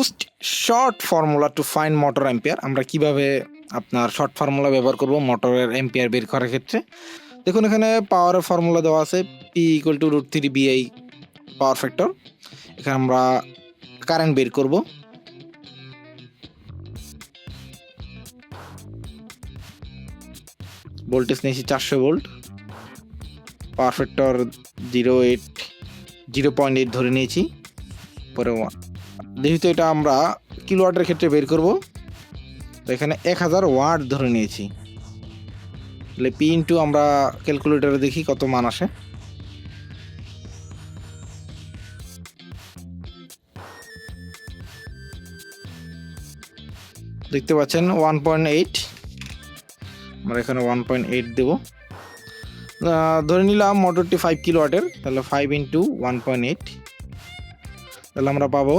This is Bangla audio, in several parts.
Used short formula to find motor ampere. আমরা কিভাবে আপনার শর্ট ফর্মুলা ব্যবহার করব মোটরের অ্যাম্পিয়ার বের করার ক্ষেত্রে। দেখুন এখানে পাওয়ারের ফর্মুলা দেওয়া আছে P = √3 BI পাওয়ার ফ্যাক্টর। এখানে আমরা কারেন্ট বের করব। ভোল্টেজ নিয়েছি 400 ভোল্ট, পাওয়ার ফ্যাক্টর 0.8 ধরে নিয়েছি। পরে যেহেতু এটা আমরা কিলোওয়াটের ক্ষেত্রে বের করব, তো এখানে 1000 ওয়াট ধরে নিয়েছি। তাহলে P ইন্টু আমরা ক্যালকুলেটরে দেখি কত মান আসে। দেখতে পাচ্ছেন 1.8, আমরা এখানে 1.8 দেব। ধরে নিলাম মোটরটি 5 কিলোওয়াটের, তাহলে 5 × 1.8, তাহলে আমরা পাবো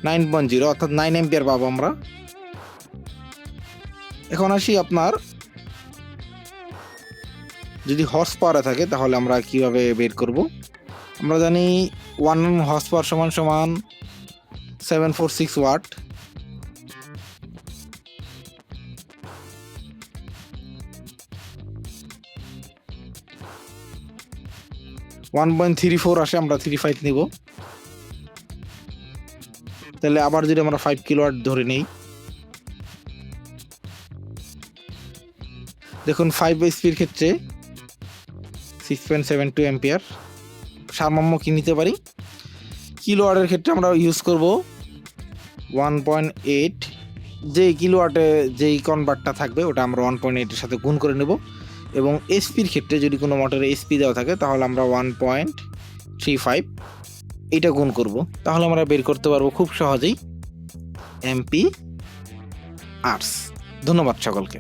9.0 অর্থাৎ 9 অ্যাম্পিয়ার পাবো আমরা। এখন আসি আপনার যদি হর্স পাওয়ারে থাকে তাহলে আমরা কিভাবে বের করব। আমরা জানি 1 হর্স পাওয়ার সমান 746 ওয়াট। (1.34) আসে, আমরা 35 নিব। তাহলে আবার যদি আমরা 5 কিলোওয়াট ধরে নেই, দেখুন 5 এইচপির ক্ষেত্রে 6.72 অ্যাম্পিয়ার। সারমর্ম কি নিতে পারি, কিলোওয়াটের ক্ষেত্রে আমরা ইউজ করব 1.8। যেই কিলোওয়াটে যেই কনভার্টটা থাকবে ওটা আমরা 1.8 এর সাথে গুণ করে নেব। এবং এসপির ক্ষেত্রে যদি কোনো মোটরে এসপি দেওয়া থাকে তাহলে আমরা 1.35 এটা গুণ করব, তাহলে আমরা বের করতে পারবো খুব সহজেই অ্যাম্পিয়ার্স। ধন্যবাদ সকলকে।